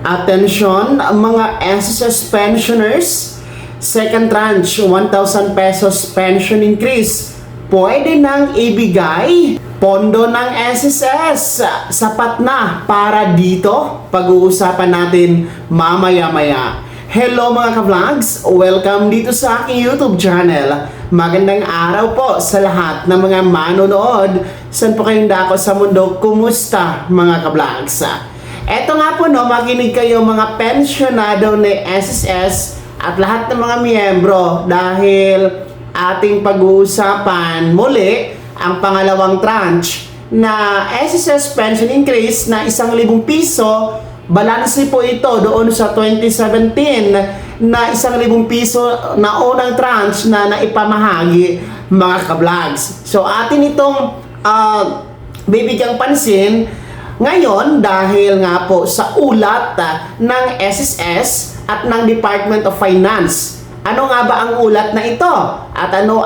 Attention mga SSS pensioners, second tranche 1,000 pesos pension increase. Pwede nang ibigay pondo ng SSS. Sapat na para dito. Pag-uusapan natin mamaya-maya. Hello mga ka-vlogs! Welcome dito sa aking YouTube channel. Magandang araw po sa lahat ng mga manonood. Saan po kayong dako sa mundo? Kumusta mga ka-vlogs? Eto nga po makinig kayo mga pensyonado ni SSS at lahat ng mga miyembro dahil ating pag-uusapan muli ang pangalawang tranche na SSS pension increase na 1,000 piso. Balanse po ito doon sa 2017 na 1,000 piso na unang tranche na naipamahagi mga ka-vlogs. So atin itong bibigyang pansin ngayon dahil nga po sa ulat ng SSS at ng Department of Finance. Ano nga ba ang ulat na ito? At ano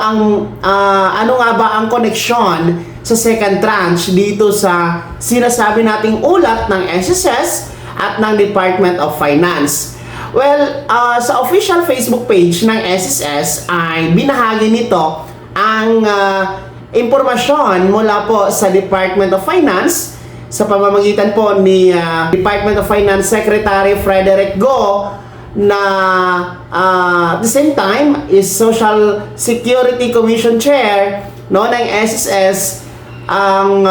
nga ba ang koneksyon sa second tranche dito sa sinasabi nating ulat ng SSS at ng Department of Finance? Well, sa official Facebook page ng SSS ay binahagi nito ang impormasyon mula po sa Department of Finance sa pamamagitan po ni Department of Finance Secretary Frederick Go na at the same time is Social Security Commission Chair ng SSS ang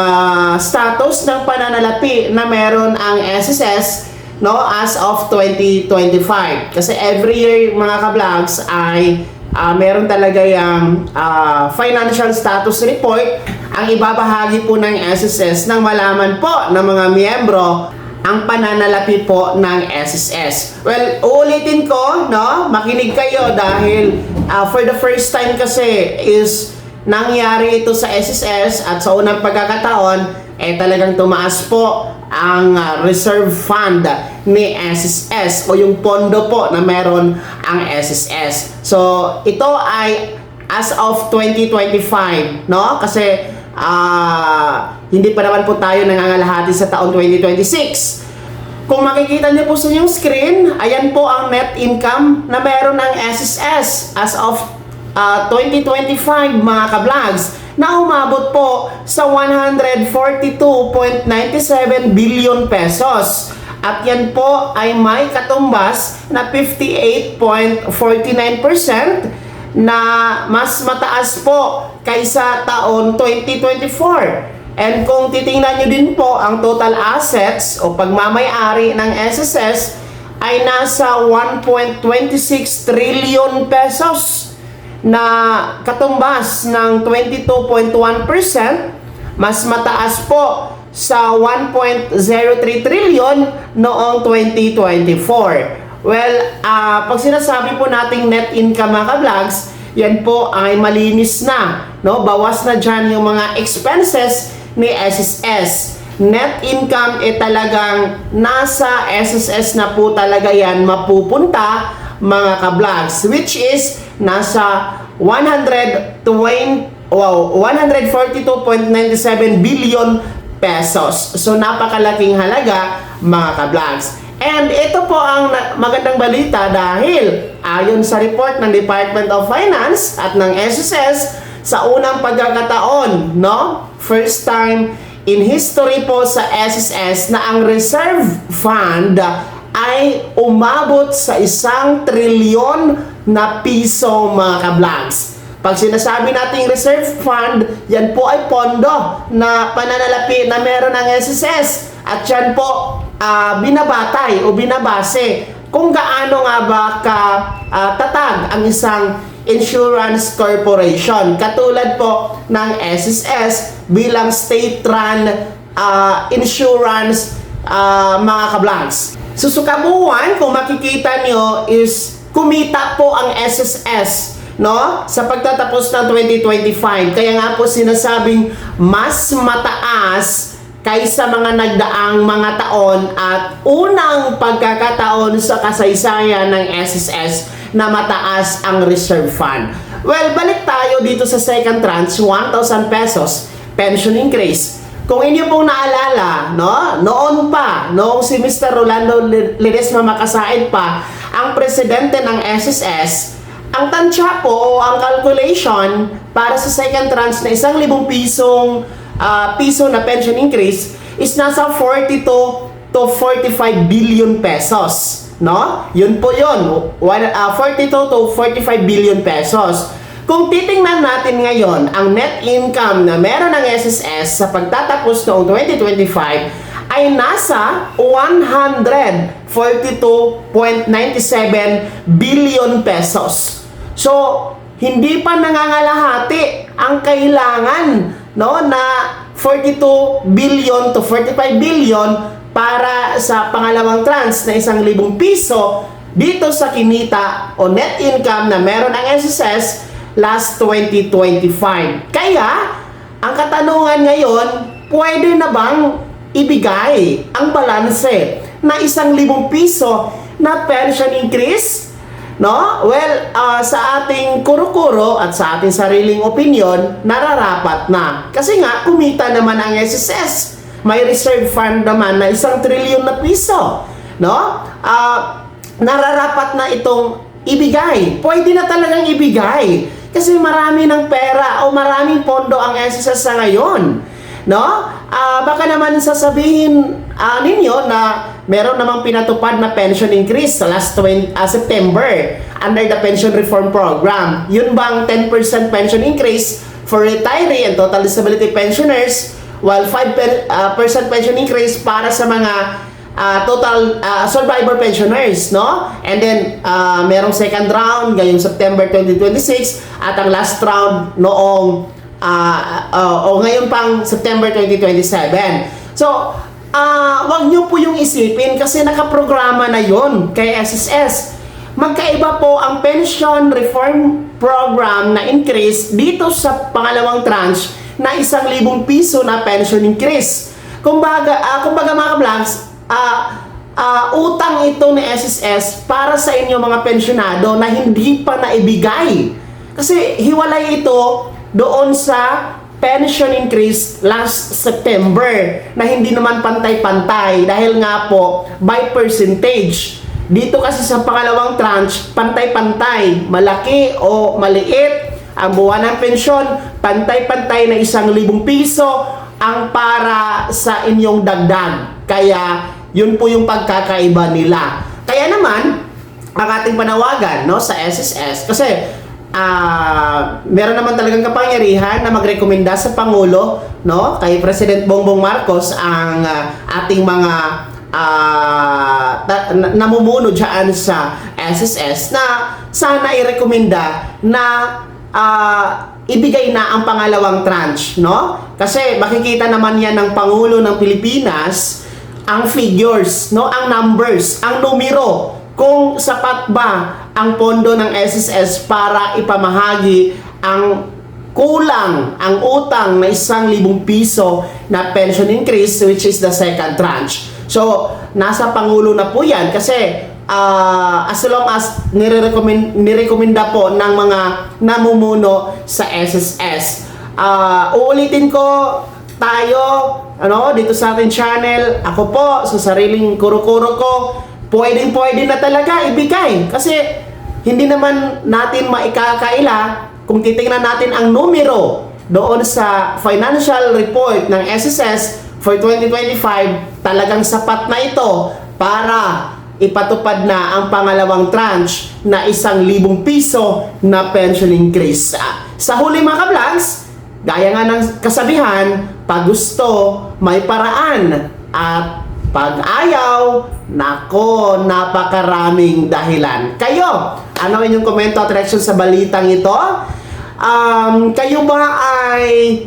status ng pananalapi na meron ang SSS as of 2025. Kasi every year mga ka-vlogs ay meron talaga yung financial status report ang ibabahagi po ng SSS nang malaman po ng mga miyembro ang pananalapi po ng SSS. Well, uulitin ko, makinig kayo dahil for the first time kasi is nangyari ito sa SSS at sa unang pagkakataon talagang tumaas po ang reserve fund ni SSS o yung pondo po na meron ang SSS. So, ito ay as of 2025, Kasi hindi pa naman po tayo nangangalahati sa taon 2026. Kung makikita niyo po sa inyong screen, ayan po ang net income na meron ng SSS as of 2025 mga ka-vlogs na umabot po sa 142.97 billion pesos. At yan po ay may katumbas na 58.49% na mas mataas po kaysa taon 2024. And kung titingnan nyo din po ang total assets o pagmamay-ari ng SSS ay nasa 1.26 trillion pesos na katumbas ng 22.1%, mas mataas po sa 1.03 trillion noong 2024. Well, pag sinasabi po nating net income mga ka-vlogs, yan po ay malinis na, bawas na dyan yung mga expenses ni SSS. Net income talagang nasa SSS na po talaga yan mapupunta mga ka-vlogs, which is nasa 142.97 billion pesos. So napakalaking halaga mga ka-vlogs. And ito po ang magandang balita dahil ayon sa report ng Department of Finance at ng SSS sa unang pagkakataon, first time in history po sa SSS na ang reserve fund ay umabot sa 1 trilyon na piso mga ka-vlogs. Pag sinasabi nating reserve fund, yan po ay pondo na pananalapi na meron ng SSS at yan po binabatay o binabase kung gaano nga ba tatag ang isang insurance corporation katulad po ng SSS bilang state-run insurance mga ka-vlogs. Susukabuhan kung makikita nyo is kumita po ang SSS sa pagtatapos ng 2025. Kaya nga po sinasabing mas mataas kaysa mga nagdaang mga taon at unang pagkakataon sa kasaysayan ng SSS na mataas ang reserve fund. Well, balik tayo dito sa second tranche, 1,000 pesos pension increase. kung inyo pong naalala, no, noon pa, noong si Mr. Rolando Ledesma makasaid pa, ang presidente ng SSS, ang tansya po o ang calculation para sa second tranche na 1,000 piso na pension increase is nasa 42 to 45 billion pesos. No? Yun po yun. 42 to 45 billion pesos. Kung titingnan natin ngayon ang net income na meron ng SSS sa pagtatapos noong 2025 ay nasa 142.97 billion pesos. So, hindi pa nangangalahati ang kailangan, no, na 42 billion to 45 billion para sa pangalawang tranche na 1,000 piso dito sa kinita o net income na meron ang SSS last 2025. Kaya, ang katanungan ngayon, pwede na bang ibigay ang balanse na 1,000 piso na pension increase? No? Well, sa ating kuro-kuro at sa ating sariling opinion, nararapat na. Kasi nga, kumita naman ang SSS. May reserve fund naman na 1 trilyon na piso. No? Nararapat na itong ibigay. Pwede na talagang ibigay. Kasi marami ng pera o maraming pondo ang SSS sa ngayon. No? Baka naman sasabihin ninyo na meron namang pinatupad na pension increase sa last September under the pension reform program. Yun bang 10% pension increase for retiree and total disability pensioners, while 5% pension increase para sa mga total survivor pensioners, no? And then merong second round ngayong September 2026 at ang last round noong ngayon pang September 2027. So, wag nyo po yung isipin kasi nakaprograma na yon kay SSS. Magkaiba po ang pension reform program na increase dito sa pangalawang tranche na 1,000 piso na pension increase. Kumbaga mga ka-vlogs, utang ito ni SSS para sa inyo mga pensyonado na hindi pa naibigay. Kasi hiwalay ito doon sa pension increase last September na hindi naman pantay-pantay dahil nga po by percentage. Dito kasi sa pangalawang tranche, pantay-pantay, malaki o maliit ang buwan ng pensyon, pantay-pantay na 1,000 piso ang para sa inyong dagdag. Kaya yun po yung pagkakaiba nila. Kaya naman ang ating panawagan, no, sa SSS kasi meron naman talagang kapangyarihan na magrekomenda sa Pangulo, no, kay President Bongbong Marcos ang ating mga namumuno dyan sa SSS na sana irekomenda na ibigay na ang pangalawang tranche, no? Kasi makikita naman yan ng Pangulo ng Pilipinas ang figures, no, ang numbers, ang numero, kung sapat ba ang pondo ng SSS para ipamahagi ang kulang, ang utang na 1,000 piso na pension increase, which is the second tranche. So, nasa Pangulo na po yan kasi as long as nirekomenda po ng mga namumuno sa SSS. Uulitin ko tayo, dito sa ating channel, ako po, sa sariling kuro-kuro ko, pwede na talaga ibigay. Kasi, hindi naman natin maikakaila kung titingnan natin ang numero doon sa financial report ng SSS for 2025, talagang sapat na ito para ipatupad na ang pangalawang tranche na 1,000 piso na pension increase. Sa huli mga ka-vlogs, gaya nga ng kasabihan, pag gusto, may paraan. At pag ayaw, nako, napakaraming dahilan. Kayo, ano inyong komento at reaction sa balitang ito? Kayo ba ay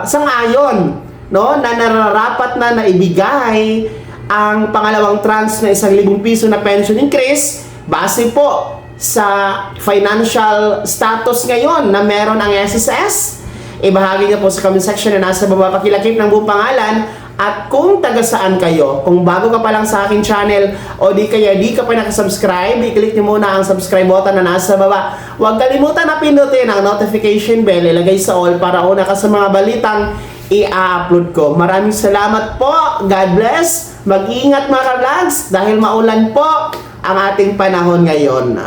sang-ayon, no, na nararapat na naibigay ang pangalawang tranche na 1,000 piso na pension increase base po sa financial status ngayon na meron ang SSS? Ibahagi niyo po sa comment section na nasa baba, pakilakip ng buong pangalan at kung taga saan kayo. Kung bago ka pa lang sa aking channel o di kaya di ka pa nakasubscribe, i-click niyo muna ang subscribe button na nasa baba. Huwag kalimutan na pindutin ang notification bell, ilagay sa all para una ka sa mga balitang i-upload ko. Maraming salamat po. God bless. Mag-iingat mga ka-vlogs dahil maulan po ang ating panahon ngayon.